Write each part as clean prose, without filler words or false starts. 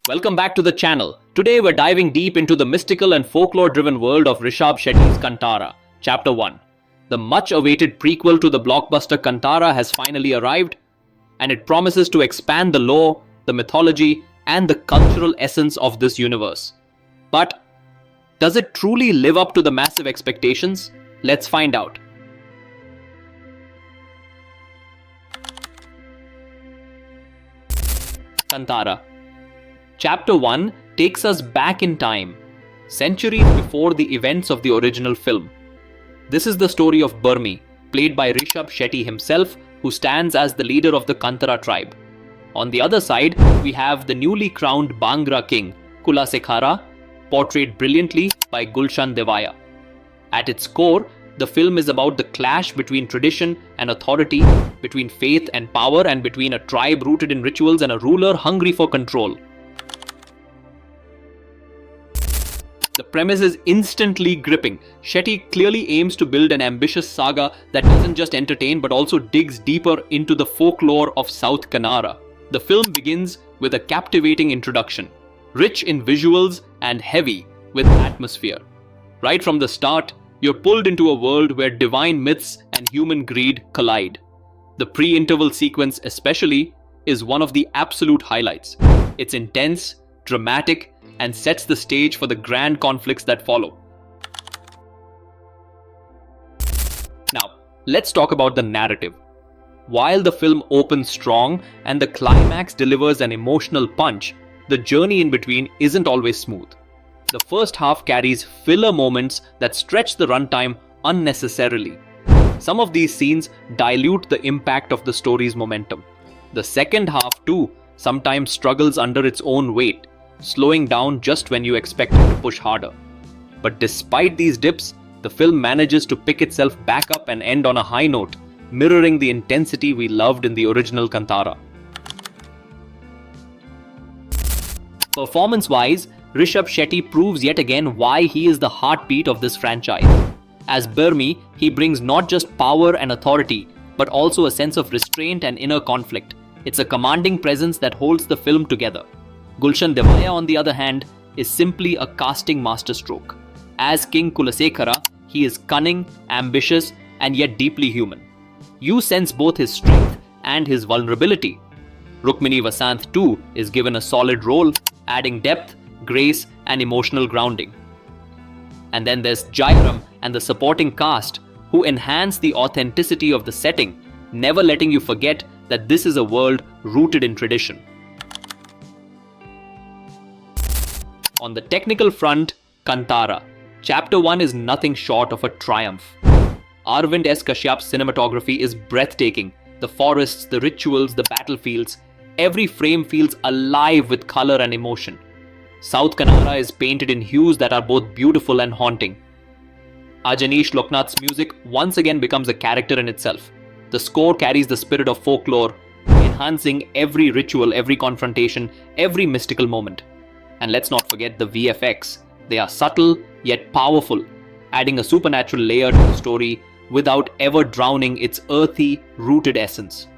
Welcome back to the channel. Today we're diving deep into the mystical and folklore-driven world of Rishab Shetty's Kantara, Chapter 1. The much-awaited prequel to the blockbuster Kantara has finally arrived, and it promises to expand the lore, the mythology, and the cultural essence of this universe. But does it truly live up to the massive expectations? Let's find out. Kantara. Chapter 1 takes us back in time, centuries before the events of the original film. This is the story of Burmi, played by Rishab Shetty himself, who stands as the leader of the Kantara tribe. On the other side, we have the newly crowned Bhangra king, Kulasekhara, portrayed brilliantly by Gulshan Devaiah. At its core, the film is about the clash between tradition and authority, between faith and power, and between a tribe rooted in rituals and a ruler hungry for control. The premise is instantly gripping. Shetty clearly aims to build an ambitious saga that doesn't just entertain but also digs deeper into the folklore of South Kannada. The film begins with a captivating introduction, rich in visuals and heavy with atmosphere. Right from the start, you're pulled into a world where divine myths and human greed collide. The pre-interval sequence especially is one of the absolute highlights. It's intense, dramatic, and sets the stage for the grand conflicts that follow. Now, let's talk about the narrative. While the film opens strong and the climax delivers an emotional punch, the journey in between isn't always smooth. The first half carries filler moments that stretch the runtime unnecessarily. Some of these scenes dilute the impact of the story's momentum. The second half too sometimes struggles under its own weight, slowing down just when you expect it to push harder. But despite these dips, the film manages to pick itself back up and end on a high note, mirroring the intensity we loved in the original Kantara. Performance-wise, Rishab Shetty proves yet again why he is the heartbeat of this franchise. As Burmi, he brings not just power and authority, but also a sense of restraint and inner conflict. It's a commanding presence that holds the film together. Gulshan Devaiah, on the other hand, is simply a casting masterstroke. As King Kulasekhara, he is cunning, ambitious, and yet deeply human. You sense both his strength and his vulnerability. Rukmini Vasanth too is given a solid role, adding depth, grace, and emotional grounding. And then there's Jayaram and the supporting cast, who enhance the authenticity of the setting, never letting you forget that this is a world rooted in tradition. On the technical front, Kantara. Chapter 1 is nothing short of a triumph. Arvind Kashyap's cinematography is breathtaking. The forests, the rituals, the battlefields, every frame feels alive with color and emotion. South Kannada is painted in hues that are both beautiful and haunting. Ajanish Loknath's music once again becomes a character in itself. The score carries the spirit of folklore, enhancing every ritual, every confrontation, every mystical moment. And let's not forget the VFX. They are subtle yet powerful, adding a supernatural layer to the story without ever drowning its earthy, rooted essence.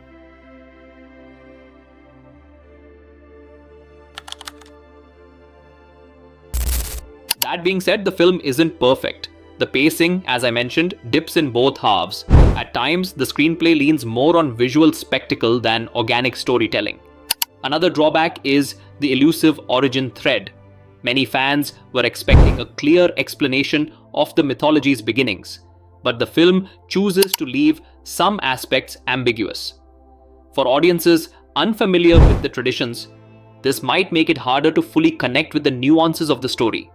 That being said, the film isn't perfect. The pacing, as I mentioned, dips in both halves. At times, the screenplay leans more on visual spectacle than organic storytelling. Another drawback is the elusive origin thread. Many fans were expecting a clear explanation of the mythology's beginnings, but the film chooses to leave some aspects ambiguous. For audiences unfamiliar with the traditions, this might make it harder to fully connect with the nuances of the story.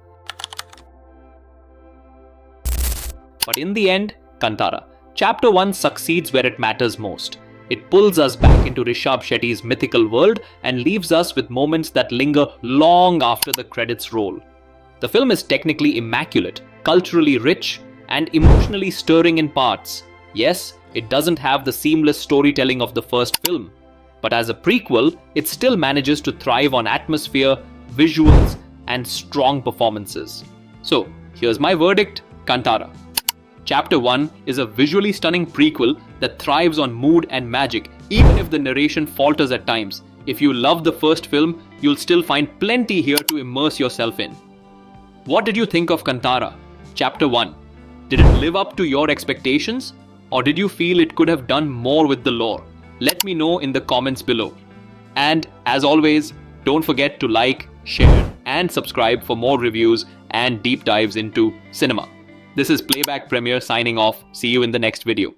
But in the end, Kantara. Chapter 1 succeeds where it matters most. It pulls us back into Rishab Shetty's mythical world and leaves us with moments that linger long after the credits roll. The film is technically immaculate, culturally rich, and emotionally stirring in parts. Yes, it doesn't have the seamless storytelling of the first film, but as a prequel, it still manages to thrive on atmosphere, visuals, and strong performances. So, here's my verdict, Kantara. Chapter 1 is a visually stunning prequel that thrives on mood and magic, even if the narration falters at times. If you love the first film, you'll still find plenty here to immerse yourself in. What did you think of Kantara, Chapter 1? Did it live up to your expectations? Or did you feel it could have done more with the lore? Let me know in the comments below. And as always, don't forget to like, share, and subscribe for more reviews and deep dives into cinema. This is Playback Premiere signing off. See you in the next video.